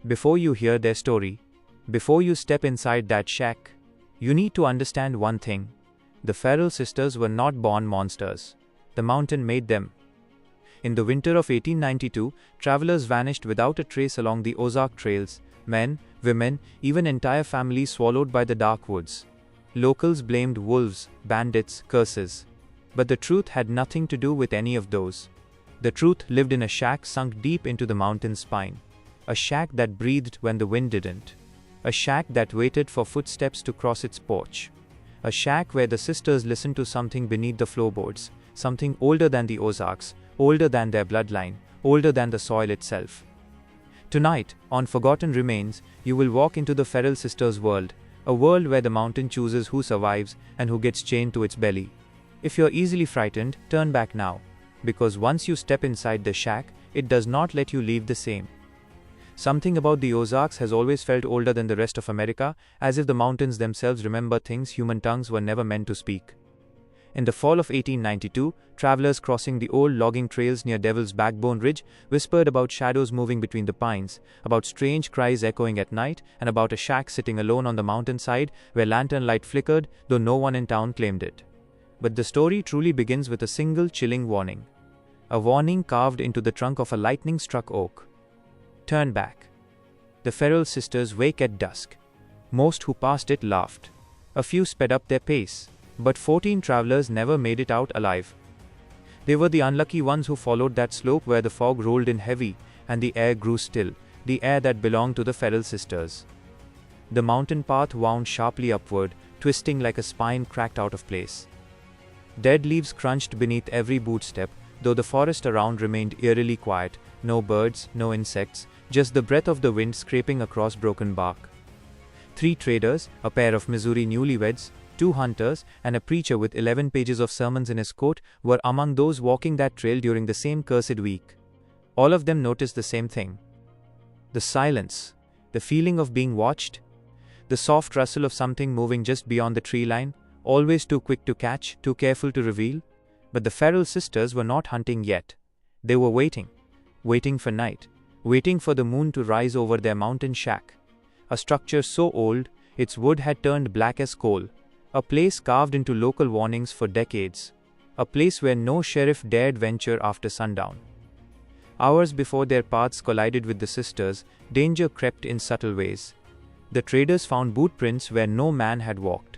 Before you hear their story, before you step inside that shack, you need to understand one thing. The Ferrell sisters were not born monsters. The mountain made them. In the winter of 1892, travelers vanished without a trace along the Ozark trails, men, women, even entire families swallowed by the dark woods. Locals blamed wolves, bandits, curses. But the truth had nothing to do with any of those. The truth lived in a shack sunk deep into the mountain's spine. A shack that breathed when the wind didn't. A shack that waited for footsteps to cross its porch. A shack where the sisters listened to something beneath the floorboards, something older than the Ozarks, older than their bloodline, older than the soil itself. Tonight, on Forgotten Remains, you will walk into the Ferrell Sisters' world, a world where the mountain chooses who survives and who gets chained to its belly. If you're easily frightened, turn back now, because once you step inside the shack, it does not let you leave the same. Something about the Ozarks has always felt older than the rest of America, as if the mountains themselves remember things human tongues were never meant to speak. In the fall of 1892, travelers crossing the old logging trails near Devil's Backbone Ridge whispered about shadows moving between the pines, about strange cries echoing at night, and about a shack sitting alone on the mountainside where lantern light flickered, though no one in town claimed it. But the story truly begins with a single chilling warning. A warning carved into the trunk of a lightning-struck oak. Turn back. The Ferrell sisters wake at dusk. Most who passed it laughed. A few sped up their pace. But 14 travelers never made it out alive. They were the unlucky ones who followed that slope where the fog rolled in heavy and the air grew still, the air that belonged to the Ferrell sisters. The mountain path wound sharply upward, twisting like a spine cracked out of place. Dead leaves crunched beneath every bootstep, though the forest around remained eerily quiet, no birds, no insects, just the breath of the wind scraping across broken bark. 3 traders, a pair of Missouri newlyweds, 2 hunters, and a preacher with 11 pages of sermons in his coat were among those walking that trail during the same cursed week. All of them noticed the same thing. The silence, the feeling of being watched, the soft rustle of something moving just beyond the tree line, always too quick to catch, too careful to reveal. But the Ferrell sisters were not hunting yet. They were waiting. Waiting for night. Waiting for the moon to rise over their mountain shack. A structure so old, its wood had turned black as coal. A place carved into local warnings for decades. A place where no sheriff dared venture after sundown. Hours before their paths collided with the sisters, danger crept in subtle ways. The traders found boot prints where no man had walked.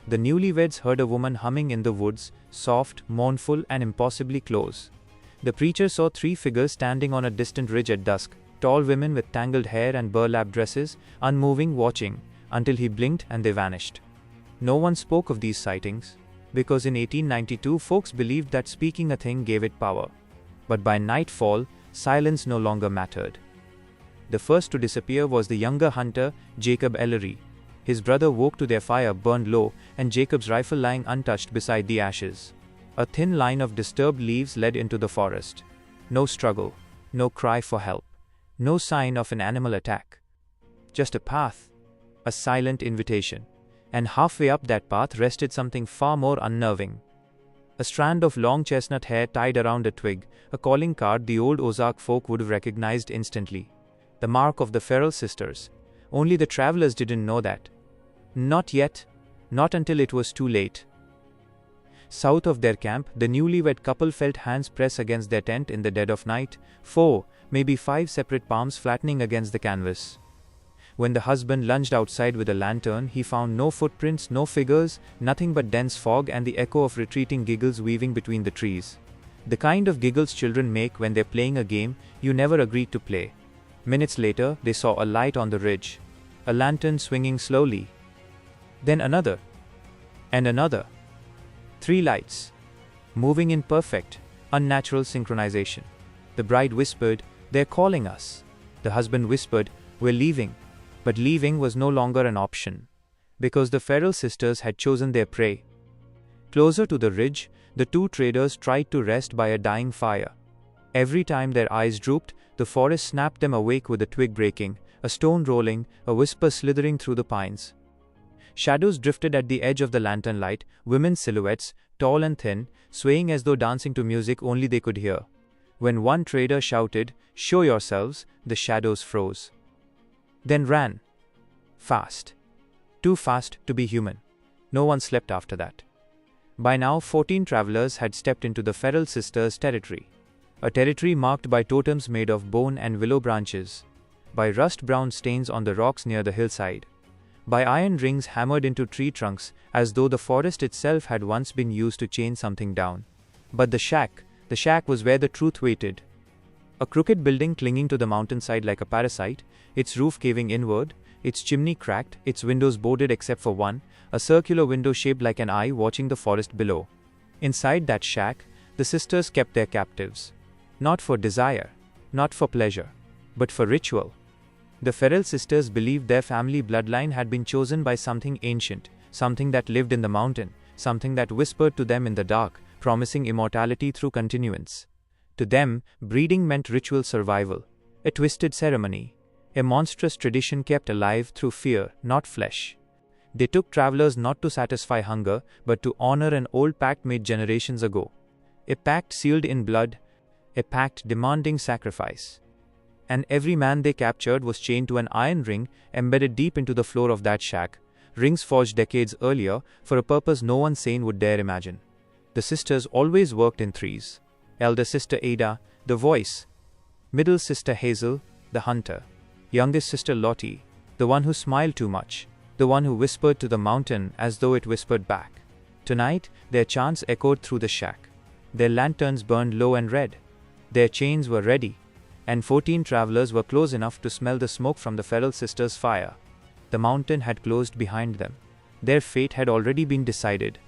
The newlyweds heard a woman humming in the woods, soft, mournful, and impossibly close. The preacher saw 3 figures standing on a distant ridge at dusk, tall women with tangled hair and burlap dresses, unmoving, watching, until he blinked and they vanished. No one spoke of these sightings, because in 1892 folks believed that speaking a thing gave it power. But by nightfall, silence no longer mattered. The first to disappear was the younger hunter, Jacob Ellery. His brother woke to their fire burned low, and Jacob's rifle lying untouched beside the ashes. A thin line of disturbed leaves led into the forest. No struggle, no cry for help, no sign of an animal attack. Just a path, a silent invitation. And halfway up that path rested something far more unnerving. A strand of long chestnut hair tied around a twig, a calling card the old Ozark folk would have recognized instantly. The mark of the Ferrell sisters. Only the travelers didn't know that. Not yet, not until it was too late. South of their camp, the newlywed couple felt hands press against their tent in the dead of night, 4, maybe 5 separate palms flattening against the canvas. When the husband lunged outside with a lantern, he found no footprints, no figures, nothing but dense fog and the echo of retreating giggles weaving between the trees. The kind of giggles children make when they're playing a game you never agreed to play. Minutes later, they saw a light on the ridge. A lantern swinging slowly. Then another. And another. 3 lights. Moving in perfect, unnatural synchronization. The bride whispered, "They're calling us." The husband whispered, "We're leaving." But leaving was no longer an option, because the Ferrell sisters had chosen their prey. Closer to the ridge, the 2 traders tried to rest by a dying fire. Every time their eyes drooped, the forest snapped them awake with a twig breaking, a stone rolling, a whisper slithering through the pines. Shadows drifted at the edge of the lantern light, women's silhouettes, tall and thin, swaying as though dancing to music only they could hear. When one trader shouted, "Show yourselves," the shadows froze. then ran. Fast. Too fast to be human. No one slept after that. By now, 14 travelers had stepped into the Ferrell Sisters' territory. A territory marked by totems made of bone and willow branches, by rust-brown stains on the rocks near the hillside, by iron rings hammered into tree trunks as though the forest itself had once been used to chain something down. But the shack was where the truth waited. A crooked building clinging to the mountainside like a parasite, its roof caving inward, its chimney cracked, its windows boarded except for one, a circular window shaped like an eye watching the forest below. Inside that shack, the sisters kept their captives. Not for desire, not for pleasure, but for ritual. The Ferrell sisters believed their family bloodline had been chosen by something ancient, something that lived in the mountain, something that whispered to them in the dark, promising immortality through continuance. To them, breeding meant ritual survival, a twisted ceremony, a monstrous tradition kept alive through fear, not flesh. They took travelers not to satisfy hunger, but to honor an old pact made generations ago. A pact sealed in blood, a pact demanding sacrifice. And every man they captured was chained to an iron ring embedded deep into the floor of that shack, rings forged decades earlier for a purpose no one sane would dare imagine. The sisters always worked in threes. Elder sister Ada, the voice. Middle sister Hazel, the hunter. Youngest sister Lottie, the one who smiled too much, the one who whispered to the mountain as though it whispered back. Tonight, their chants echoed through the shack. Their lanterns burned low and red. Their chains were ready, and 14 travelers were close enough to smell the smoke from the Ferrell sisters' fire. The mountain had closed behind them. Their fate had already been decided.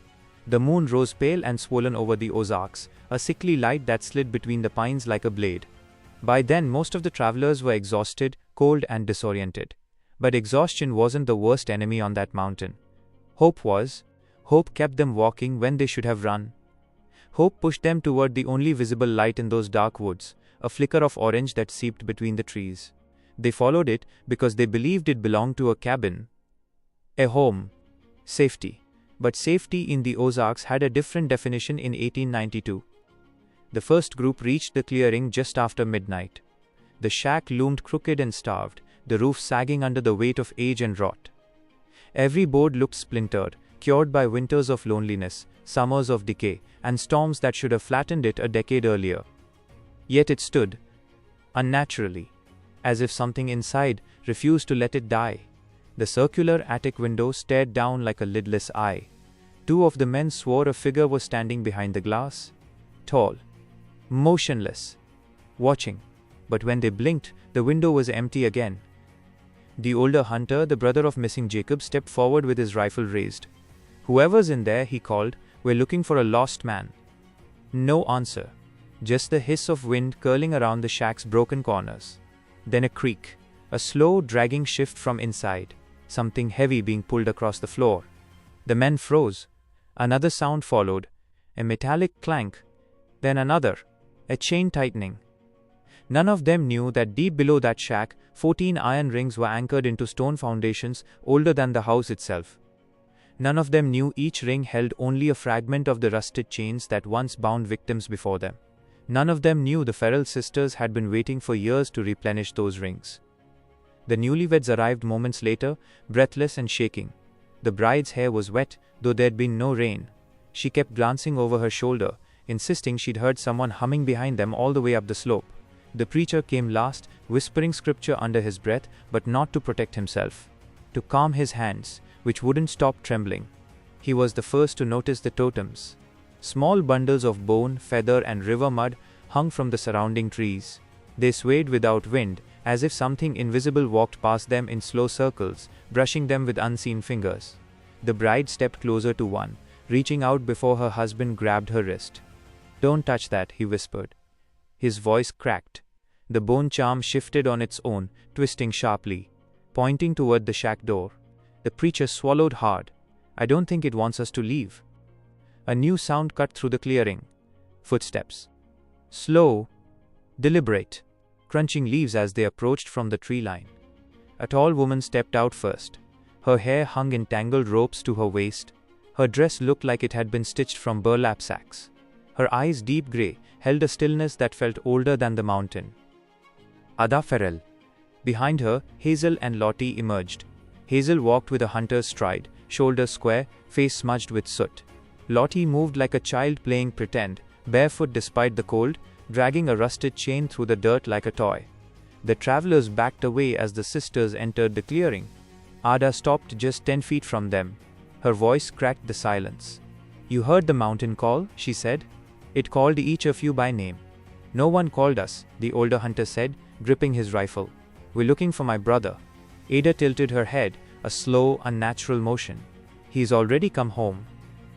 The moon rose pale and swollen over the Ozarks, a sickly light that slid between the pines like a blade. By then, most of the travelers were exhausted, cold and disoriented. But exhaustion wasn't the worst enemy on that mountain. Hope was. Hope kept them walking when they should have run. Hope pushed them toward the only visible light in those dark woods, a flicker of orange that seeped between the trees. They followed it because they believed it belonged to a cabin, a home, safety. But safety in the Ozarks had a different definition in 1892. The first group reached the clearing just after midnight. The shack loomed crooked and starved, the roof sagging under the weight of age and rot. Every board looked splintered, cured by winters of loneliness, summers of decay, and storms that should have flattened it a decade earlier. Yet it stood, unnaturally, as if something inside refused to let it die. The circular attic window stared down like a lidless eye. Two of the men swore a figure was standing behind the glass. Tall, motionless, watching. But when they blinked, the window was empty again. The older hunter, the brother of missing Jacob, stepped forward with his rifle raised. "Whoever's in there," he called, "we're looking for a lost man." No answer. Just the hiss of wind curling around the shack's broken corners. Then a creak, a slow, dragging shift from inside. Something heavy being pulled across the floor. The men froze. Another sound followed, a metallic clank, then another, a chain tightening. None of them knew that deep below that shack, 14 iron rings were anchored into stone foundations older than the house itself. None of them knew each ring held only a fragment of the rusted chains that once bound victims before them. None of them knew the Ferrell sisters had been waiting for years to replenish those rings. The newlyweds arrived moments later, breathless and shaking. The bride's hair was wet, though there'd been no rain. She kept glancing over her shoulder, insisting she'd heard someone humming behind them all the way up the slope. The preacher came last, whispering scripture under his breath, but not to protect himself. To calm his hands, which wouldn't stop trembling. He was the first to notice the totems. Small bundles of bone, feather and river mud hung from the surrounding trees. They swayed without wind, as if something invisible walked past them in slow circles, brushing them with unseen fingers. The bride stepped closer to one, reaching out before her husband grabbed her wrist. "Don't touch that," he whispered. His voice cracked. The bone charm shifted on its own, twisting sharply, pointing toward the shack door. The preacher swallowed hard. "I don't think it wants us to leave." A new sound cut through the clearing. Footsteps. Slow, deliberate, crunching leaves as they approached from the tree line. A tall woman stepped out first. Her hair hung in tangled ropes to her waist. Her dress looked like it had been stitched from burlap sacks. Her eyes, deep grey, held a stillness that felt older than the mountain. "Ada Ferrell," Behind her, Hazel and Lottie emerged. Hazel walked with a hunter's stride, shoulders square, face smudged with soot. Lottie moved like a child playing pretend, barefoot despite the cold, dragging a rusted chain through the dirt like a toy. The travelers backed away as the sisters entered the clearing. Ada stopped just 10 feet from them. Her voice cracked the silence. "You heard the mountain call," she said. "It called each of you by name." "No one called us," the older hunter said, gripping his rifle. "We're looking for my brother." Ada tilted her head, a slow, unnatural motion. "He's already come home."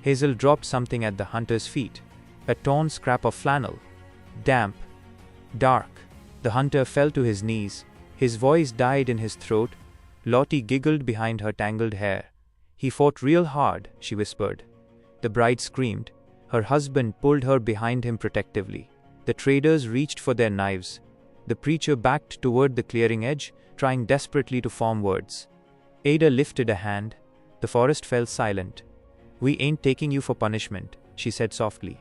Hazel dropped something at the hunter's feet. A torn scrap of flannel. Damp. Dark. The hunter fell to his knees. His voice died in his throat. Lottie giggled behind her tangled hair. "He fought real hard," she whispered. The bride screamed. Her husband pulled her behind him protectively. The traders reached for their knives. The preacher backed toward the clearing edge, trying desperately to form words. Ada lifted a hand. The forest fell silent. "We ain't taking you for punishment," she said softly.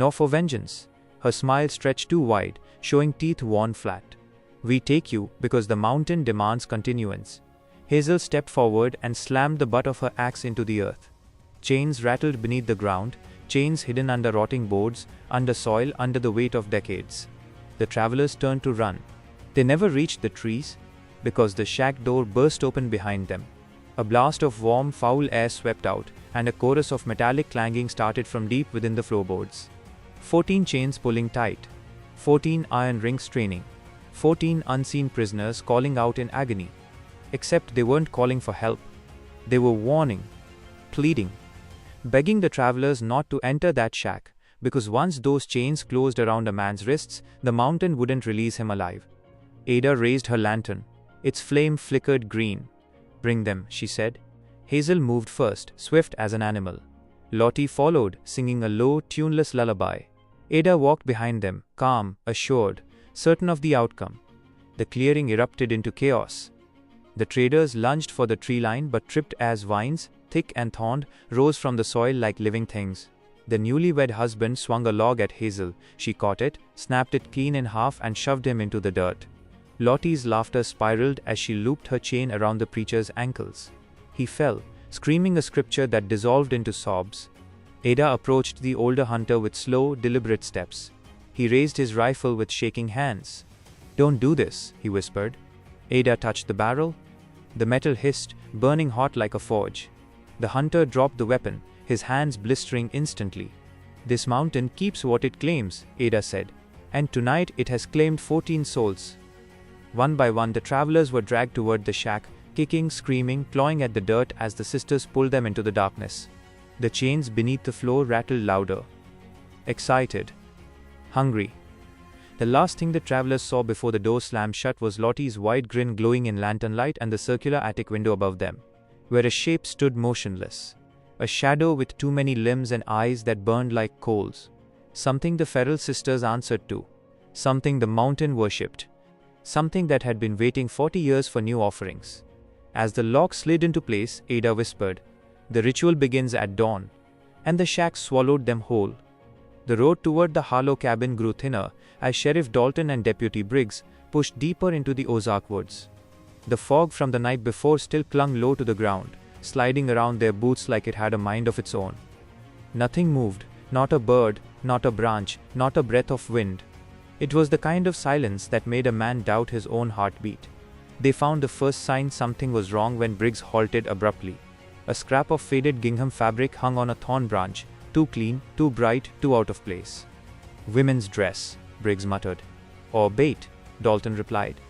"Nor for vengeance." Her smile stretched too wide, showing teeth worn flat. "We take you because the mountain demands continuance." Hazel stepped forward and slammed the butt of her axe into the earth. Chains rattled beneath the ground, chains hidden under rotting boards, under soil, under the weight of decades. The travelers turned to run. They never reached the trees, because the shack door burst open behind them. A blast of warm, foul air swept out, and a chorus of metallic clanging started from deep within the floorboards. 14 chains pulling tight. 14 iron rings straining. 14 unseen prisoners calling out in agony. Except they weren't calling for help. They were warning, pleading, begging the travelers not to enter that shack, because once those chains closed around a man's wrists, the mountain wouldn't release him alive. Ada raised her lantern. Its flame flickered green. "Bring them," she said. Hazel moved first, swift as an animal. Lottie followed, singing a low, tuneless lullaby. Ada walked behind them, calm, assured, certain of the outcome. The clearing erupted into chaos. The traders lunged for the tree line but tripped as vines, thick and thorned, rose from the soil like living things. The newlywed husband swung a log at Hazel. She caught it, snapped it clean in half and shoved him into the dirt. Lottie's laughter spiraled as she looped her chain around the preacher's ankles. He fell, screaming a scripture that dissolved into sobs. Ada approached the older hunter with slow, deliberate steps. He raised his rifle with shaking hands. "Don't do this," he whispered. Ada touched the barrel. The metal hissed, burning hot like a forge. The hunter dropped the weapon, his hands blistering instantly. "This mountain keeps what it claims," Ada said, "and tonight it has claimed 14 souls." One by one the travelers were dragged toward the shack, kicking, screaming, clawing at the dirt as the sisters pulled them into the darkness. The chains beneath the floor rattled louder. Excited. Hungry. The last thing the travelers saw before the door slammed shut was Lottie's wide grin glowing in lantern light and the circular attic window above them, where a shape stood motionless. A shadow with too many limbs and eyes that burned like coals. Something the Ferrell sisters answered to. Something the mountain worshipped. Something that had been waiting 40 years for new offerings. As the lock slid into place, Ada whispered, "The ritual begins at dawn." And the shack swallowed them whole. The road toward the hollow cabin grew thinner as Sheriff Dalton and Deputy Briggs pushed deeper into the Ozark woods. The fog from the night before still clung low to the ground, sliding around their boots like it had a mind of its own. Nothing moved, not a bird, not a branch, not a breath of wind. It was the kind of silence that made a man doubt his own heartbeat. They found the first sign something was wrong when Briggs halted abruptly. A scrap of faded gingham fabric hung on a thorn branch, too clean, too bright, too out of place. "Women's dress," Briggs muttered. "Or bait," Dalton replied.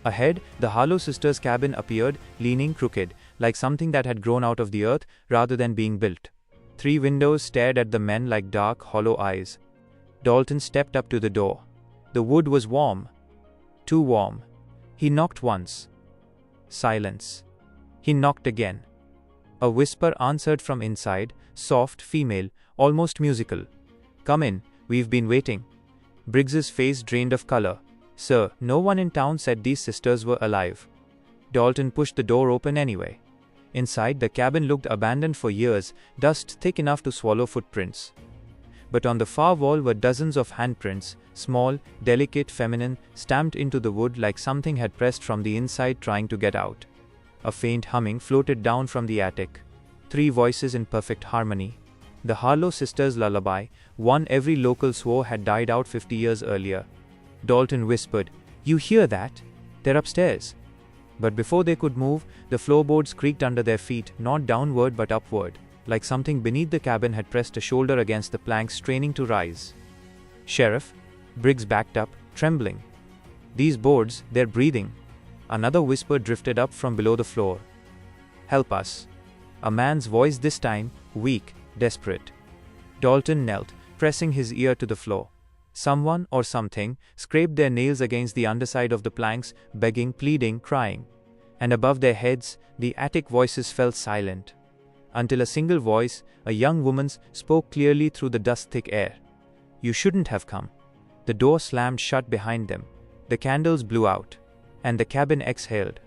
Ahead, the Harlow sisters' cabin appeared, leaning crooked, like something that had grown out of the earth rather than being built. 3 windows stared at the men like dark, hollow eyes. Dalton stepped up to the door. The wood was warm. Too warm. He knocked once. Silence. He knocked again. A whisper answered from inside, soft, female, almost musical. "Come in, we've been waiting." Briggs's face drained of color. "Sir, no one in town said these sisters were alive." Dalton pushed the door open anyway. Inside, the cabin looked abandoned for years, dust thick enough to swallow footprints. But on the far wall were dozens of handprints, small, delicate, feminine, stamped into the wood like something had pressed from the inside trying to get out. A faint humming floated down from the attic. 3 voices in perfect harmony. The Ferrell Sisters' lullaby, one every local swore had died out 50 years earlier. Dalton whispered, "You hear that? They're upstairs." But before they could move, the floorboards creaked under their feet, not downward but upward, like something beneath the cabin had pressed a shoulder against the planks, straining to rise. "Sheriff," Briggs backed up, trembling. "These boards, they're breathing." Another whisper drifted up from below the floor. "Help us." A man's voice this time, weak, desperate. Dalton knelt, pressing his ear to the floor. Someone or something scraped their nails against the underside of the planks, begging, pleading, crying. And above their heads, the attic voices fell silent. Until a single voice, a young woman's, spoke clearly through the dust-thick air. "You shouldn't have come." The door slammed shut behind them. The candles blew out. And the cabin exhaled.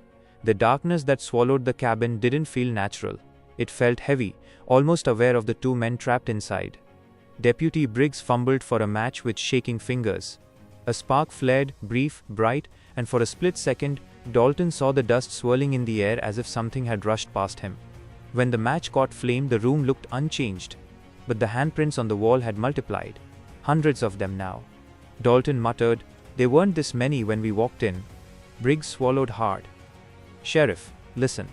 The darkness that swallowed the cabin didn't feel natural. It felt heavy, almost aware of the 2 men trapped inside. Deputy Briggs fumbled for a match with shaking fingers. A spark flared, brief, bright, and for a split second, Dalton saw the dust swirling in the air as if something had rushed past him. When the match caught flame, the room looked unchanged. But the handprints on the wall had multiplied. Hundreds of them now. Dalton muttered, "There weren't this many when we walked in." Briggs swallowed hard. "Sheriff, listen."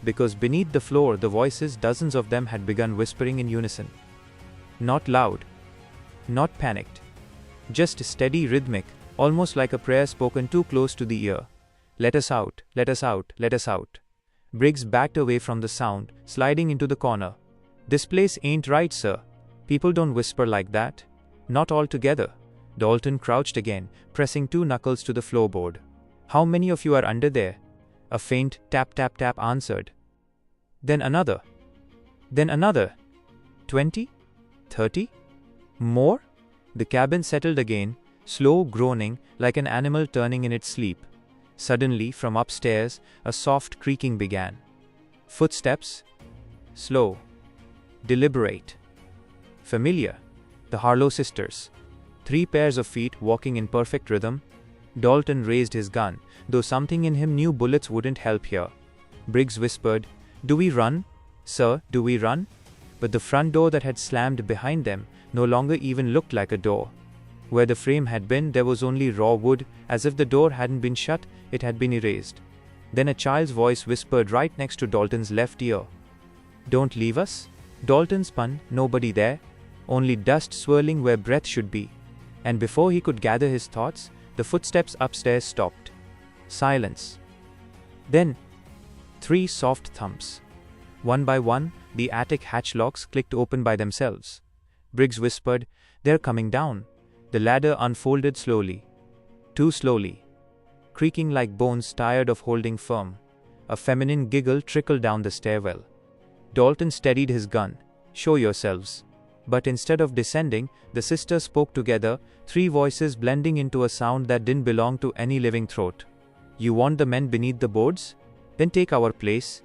Because beneath the floor, the voices, dozens of them, had begun whispering in unison. Not loud. Not panicked. Just steady, rhythmic, almost like a prayer spoken too close to the ear. "Let us out, let us out, let us out." Briggs backed away from the sound, sliding into the corner. "This place ain't right, sir. People don't whisper like that. Not all together." Dalton crouched again, pressing 2 knuckles to the floorboard. "How many of you are under there?" A faint tap tap tap answered. Then another. Then another. 20? 30? More? The cabin settled again, slow groaning like an animal turning in its sleep. Suddenly, from upstairs, a soft creaking began. Footsteps. Slow. Deliberate. Familiar. The Ferrell Sisters. 3 pairs of feet walking in perfect rhythm. Dalton raised his gun, though something in him knew bullets wouldn't help here. Briggs whispered, "Do we run? Sir, do we run?" But the front door that had slammed behind them no longer even looked like a door. Where the frame had been, there was only raw wood, as if the door hadn't been shut, it had been erased. Then a child's voice whispered right next to Dalton's left ear. "Don't leave us?" Dalton spun, nobody there, only dust swirling where breath should be. And before he could gather his thoughts, the footsteps upstairs stopped. Silence. Then, 3 soft thumps. One by one, the attic hatch locks clicked open by themselves. Briggs whispered, "They're coming down." The ladder unfolded slowly. Too slowly. Creaking like bones tired of holding firm. A feminine giggle trickled down the stairwell. Dalton steadied his gun. "Show yourselves." But instead of descending, the sisters spoke together, 3 voices blending into a sound that didn't belong to any living throat. "You want the men beneath the boards? Then take our place."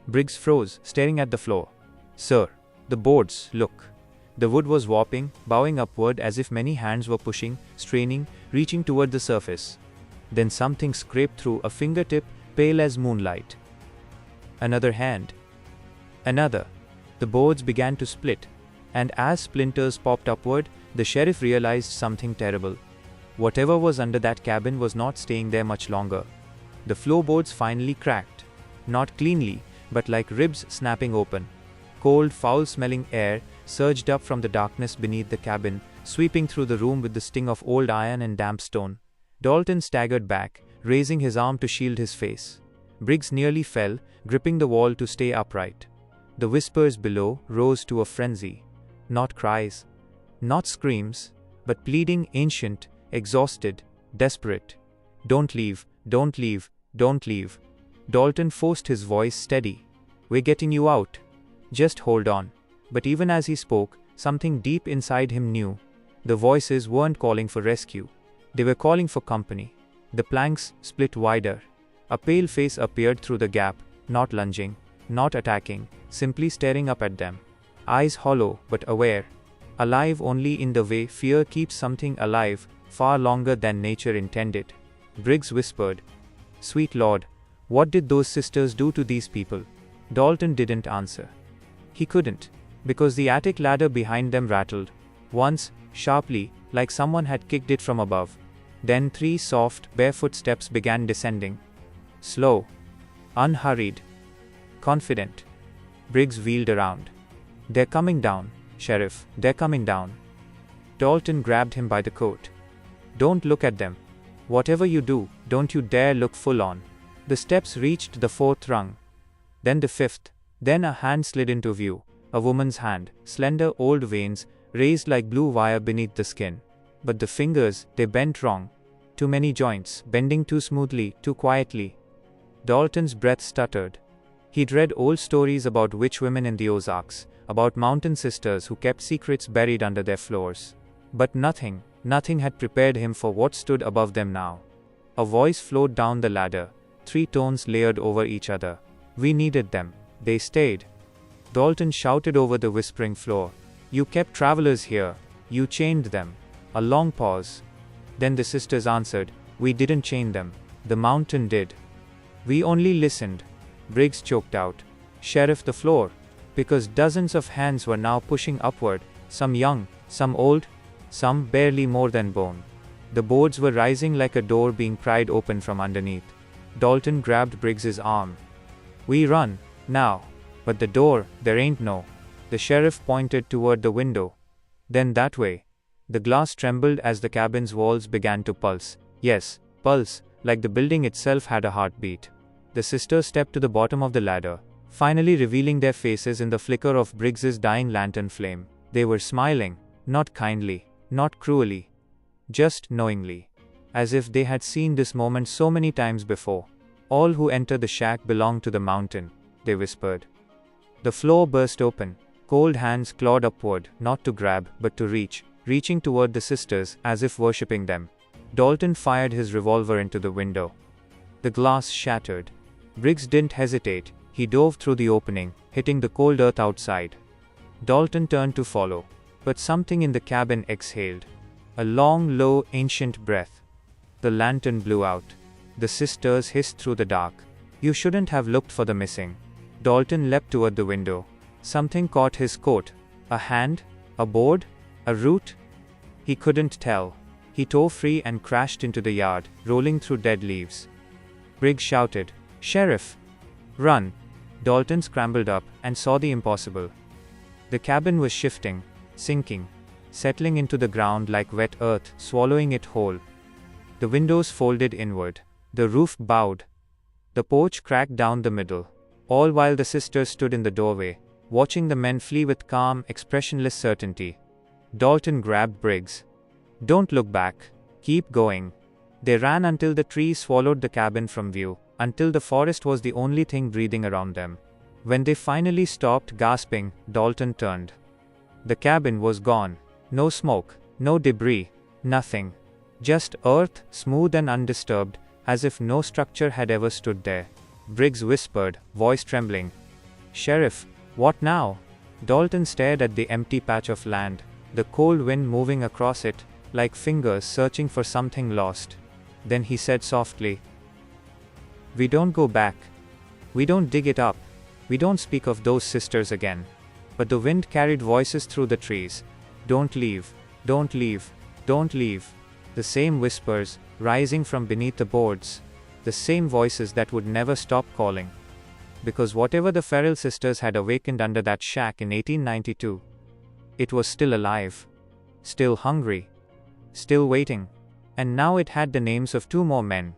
Briggs froze, staring at the floor. "Sir, the boards, look." The wood was warping, bowing upward as if many hands were pushing, straining, reaching toward the surface. Then something scraped through, a fingertip, pale as moonlight. Another hand. Another. The boards began to split. And as splinters popped upward, the sheriff realized something terrible. Whatever was under that cabin was not staying there much longer. The floorboards finally cracked. Not cleanly, but like ribs snapping open. Cold, foul-smelling air surged up from the darkness beneath the cabin, sweeping through the room with the sting of old iron and damp stone. Dalton staggered back, raising his arm to shield his face. Briggs nearly fell, gripping the wall to stay upright. The whispers below rose to a frenzy. Not cries, not screams, but pleading, ancient, exhausted, desperate. "Don't leave, don't leave, don't leave." Dalton forced his voice steady. "We're getting you out. Just hold on." But even as he spoke, something deep inside him knew. The voices weren't calling for rescue. They were calling for company. The planks split wider. A pale face appeared through the gap, not lunging, not attacking, simply staring up at them. Eyes hollow but aware. Alive only in the way fear keeps something alive far longer than nature intended. Briggs whispered, "Sweet Lord, what did those sisters do to these people?" Dalton didn't answer. He couldn't, because the attic ladder behind them rattled. Once, sharply, like someone had kicked it from above. Then 3 soft, barefoot steps began descending. Slow, unhurried, confident. Briggs wheeled around. "They're coming down, Sheriff, they're coming down." Dalton grabbed him by the coat. "Don't look at them. Whatever you do, don't you dare look full on." The steps reached the 4th rung. Then the 5th. Then a hand slid into view. A woman's hand, slender old veins, raised like blue wire beneath the skin. But the fingers, they bent wrong. Too many joints, bending too smoothly, too quietly. Dalton's breath stuttered. He'd read old stories about witch women in the Ozarks, about mountain sisters who kept secrets buried under their floors. But nothing had prepared him for what stood above them now. A voice flowed down the ladder, 3 tones layered over each other. "We needed them. They stayed." Dalton shouted over the whispering floor. "You kept travelers here. You chained them." A long pause. Then the sisters answered, "We didn't chain them. The mountain did. We only listened." Briggs choked out, "Sheriff, the floor." Because dozens of hands were now pushing upward, some young, some old, some barely more than bone. The boards were rising like a door being pried open from underneath. Dalton grabbed Briggs's arm. "We run, now. But the door, there ain't no." The sheriff pointed toward the window. "Then that way." The glass trembled as the cabin's walls began to pulse. Yes, pulse, like the building itself had a heartbeat. The sisters stepped to the bottom of the ladder, finally revealing their faces in the flicker of Briggs's dying lantern flame. They were smiling, not kindly, not cruelly, just knowingly. As if they had seen this moment so many times before. "All who enter the shack belong to the mountain," they whispered. The floor burst open. Cold hands clawed upward, not to grab, but to reach, reaching toward the sisters, as if worshipping them. Dalton fired his revolver into the window. The glass shattered. Briggs didn't hesitate. He dove through the opening, hitting the cold earth outside. Dalton turned to follow, but something in the cabin exhaled. A long, low, ancient breath. The lantern blew out. The sisters hissed through the dark. "You shouldn't have looked for the missing." Dalton leapt toward the window. Something caught his coat. A hand? A board? A root? He couldn't tell. He tore free and crashed into the yard, rolling through dead leaves. Briggs shouted, "Sheriff! Run!" Dalton scrambled up and saw the impossible. The cabin was shifting, sinking, settling into the ground like wet earth, swallowing it whole. The windows folded inward. The roof bowed. The porch cracked down the middle. All while the sisters stood in the doorway, watching the men flee with calm, expressionless certainty. Dalton grabbed Briggs. "Don't look back. Keep going." They ran until the trees swallowed the cabin from view, until the forest was the only thing breathing around them. When they finally stopped gasping, Dalton turned. The cabin was gone. No smoke, no debris, nothing. Just earth, smooth and undisturbed, as if no structure had ever stood there. Briggs whispered, voice trembling, "Sheriff, what now?" Dalton stared at the empty patch of land, the cold wind moving across it, like fingers searching for something lost. Then he said softly, "We don't go back. We don't dig it up. We don't speak of those sisters again." But the wind carried voices through the trees. "Don't leave. Don't leave. Don't leave." The same whispers, rising from beneath the boards. The same voices that would never stop calling. Because whatever the Ferrell sisters had awakened under that shack in 1892, it was still alive. Still hungry. Still waiting. And now it had the names of 2 more men.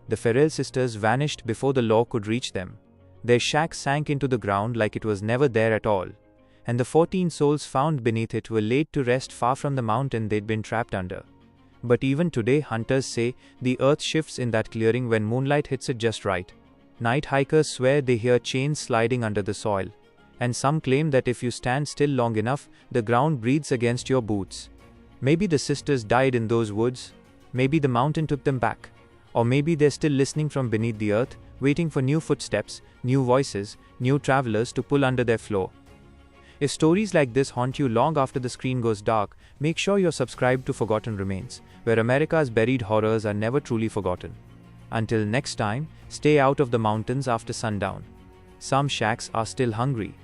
The Ferrell sisters vanished before the law could reach them. Their shack sank into the ground like it was never there at all. And the 14 souls found beneath it were laid to rest far from the mountain they'd been trapped under. But even today, hunters say the earth shifts in that clearing when moonlight hits it just right. Night hikers swear they hear chains sliding under the soil. And some claim that if you stand still long enough, the ground breathes against your boots. Maybe the sisters died in those woods. Maybe the mountain took them back. Or maybe they're still listening from beneath the earth, waiting for new footsteps, new voices, new travelers to pull under their floor. If stories like this haunt you long after the screen goes dark, make sure you're subscribed to Forgotten Remains, where America's buried horrors are never truly forgotten. Until next time, stay out of the mountains after sundown. Some shacks are still hungry.